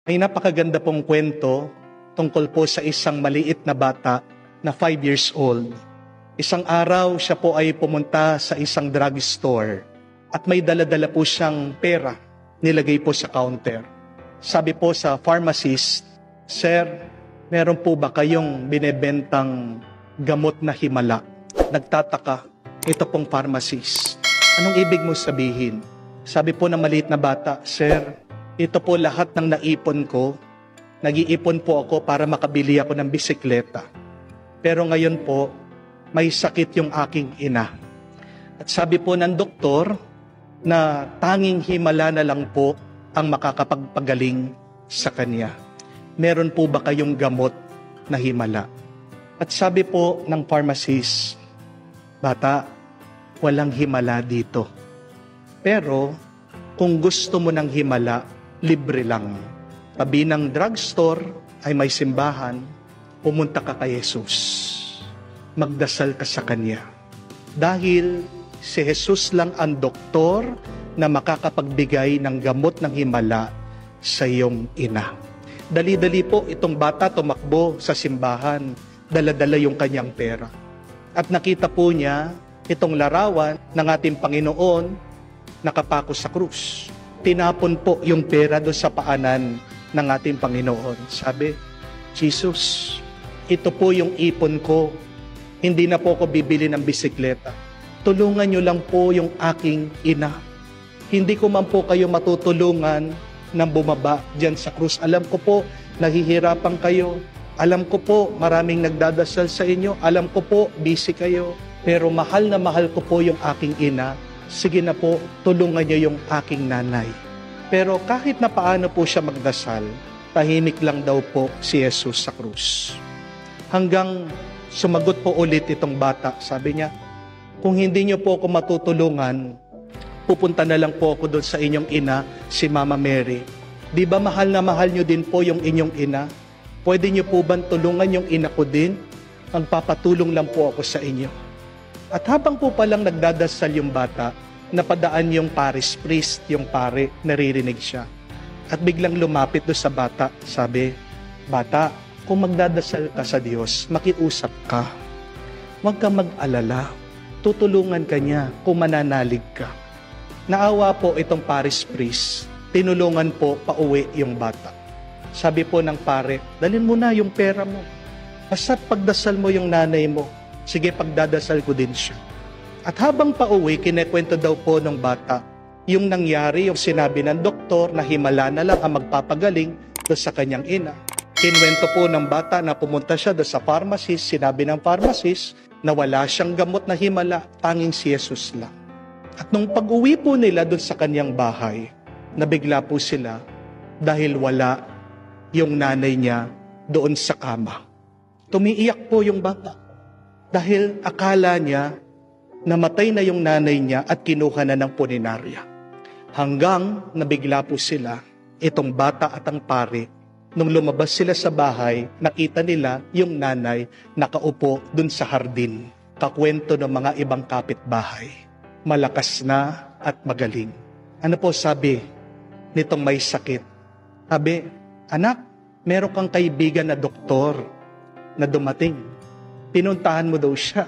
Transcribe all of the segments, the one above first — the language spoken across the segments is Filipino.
May napakaganda pong kwento tungkol po sa isang maliit na bata na 5 years old. Isang araw, siya po ay pumunta sa isang drugstore at may dala-dala po siyang pera, nilagay po sa counter. Sabi po sa pharmacist, "Sir, meron po ba kayong binebentang gamot na himala?" Nagtataka, ito pong pharmacist. "Anong ibig mo sabihin?" Sabi po ng maliit na bata, "Sir, ito po lahat ng naipon ko. Nag-iipon po ako para makabili ako ng bisikleta. Pero ngayon po, may sakit yung aking ina. At sabi po ng doktor na tanging himala na lang po ang makakapagpagaling sa kanya. Meron po ba kayong gamot na himala?" At sabi po ng pharmacist, "Bata, walang himala dito. Pero kung gusto mo ng himala, libre lang. Tabi ng drugstore ay may simbahan, pumunta ka kay Jesus. Magdasal ka sa Kanya. Dahil si Jesus lang ang doktor na makakapagbigay ng gamot ng himala sa iyong ina." Dali-dali po itong bata tumakbo sa simbahan, dala-dala yung kanyang pera. At nakita po niya itong larawan ng ating Panginoon nakapako sa krus. Tinapon po yung pera doon sa paanan ng ating Panginoon. Sabi, "Jesus, ito po yung ipon ko. Hindi na po ako bibili ng bisikleta. Tulungan niyo lang po yung aking ina. Hindi ko man po kayo matutulungan ng bumaba dyan sa krus. Alam ko po, nahihirapan kayo. Alam ko po, maraming nagdadasal sa inyo. Alam ko po, busy kayo. Pero mahal na mahal ko po yung aking ina. Sige na po, tulungan niyo yung aking nanay." Pero kahit na paano po siya magdasal, tahimik lang daw po si Jesus sa krus. Hanggang sumagot po ulit itong bata. Sabi niya, "Kung hindi niyo po ako matutulungan, pupunta na lang po ako doon sa inyong ina, si Mama Mary. Di ba mahal na mahal niyo din po yung inyong ina? Pwede niyo po ba tulungan yung ina ko din? Magpapatulong lang po ako sa inyo." At habang po palang nagdadasal yung bata, napadaan yung parish priest, yung pare, naririnig siya. At biglang lumapit doon sa bata, sabi, "Bata, kung magdadasal ka sa Diyos, makiusap ka. Huwag ka mag-alala. Tutulungan ka niya kung mananalig ka." Naawa po itong parish priest, tinulungan po pauwi yung bata. Sabi po ng pare, "Dalhin mo na yung pera mo. Basta't pagdasal mo yung nanay mo. Sige, pagdadasal ko din siya." At habang pauwi, kinekwento daw po ng bata yung nangyari, yung sinabi ng doktor na himala na lang ang magpapagaling doon sa kanyang ina. Kinwento po ng bata na pumunta siya doon sa pharmacist, sinabi ng pharmacist na wala siyang gamot na himala, tanging si Jesus lang. At nung pag-uwi po nila doon sa kanyang bahay, nabigla po sila dahil wala yung nanay niya doon sa kama. Tumiiyak po yung bata dahil akala niya namatay na yung nanay niya at kinuha na ng punerarya. Hanggang nabigla po sila, itong bata at ang pare. Nung lumabas sila sa bahay, nakita nila yung nanay nakaupo dun sa hardin. Kakwento ng mga ibang kapitbahay. Malakas na at magaling. Ano po sabi nitong may sakit? Sabi, "Anak, meron kang kaibigan na doktor na dumating. Pinuntahan mo daw siya.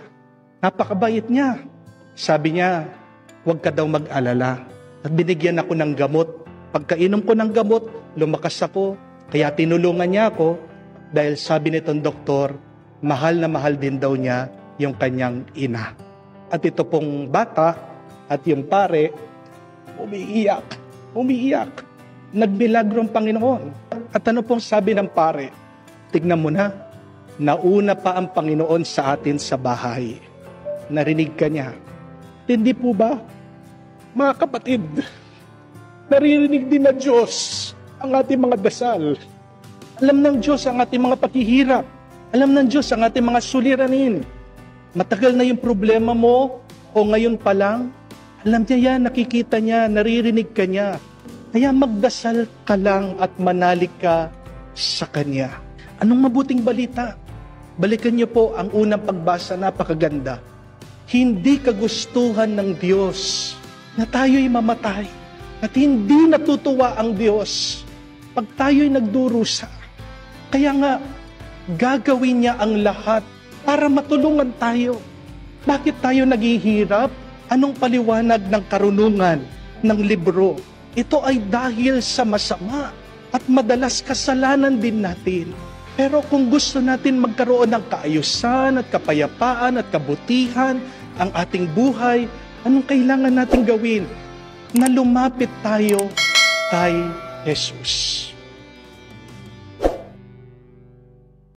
Napakabait niya. Sabi niya, huwag ka daw mag-alala. At binigyan ako ng gamot. Pagkainom ko ng gamot, lumakas ako. Kaya tinulungan niya ako dahil sabi nitong doktor, mahal na mahal din daw niya yung kanyang ina." At ito pong bata at yung pare, umiiyak. Nagmilagro ang Panginoon. At ano pong sabi ng pare? "Tignan mo na. Nauna pa ang Panginoon sa atin sa bahay." Narinig ka niya. Hindi po ba, mga kapatid, naririnig din na Diyos ang ating mga dasal. Alam ng Diyos ang ating mga paghihirap. Alam ng Diyos ang ating mga suliranin. Matagal na yung problema mo o ngayon pa lang, alam niya yan, nakikita niya, naririnig ka niya. Kaya magdasal ka lang at manalig ka sa Kanya. Anong mabuting balita? Balikan niyo po ang unang pagbasa, napakaganda. Hindi kagustuhan ng Diyos na tayo'y mamatay. At hindi natutuwa ang Diyos pag tayo'y nagdurusa. Kaya nga, gagawin niya ang lahat para matulungan tayo. Bakit tayo naghihirap? Anong paliwanag ng karunungan ng libro? Ito ay dahil sa masama at madalas kasalanan din natin. Pero kung gusto natin magkaroon ng kaayusan at kapayapaan at kabutihan ang ating buhay, anong kailangan natin gawin? Na lumapit tayo kay Jesus.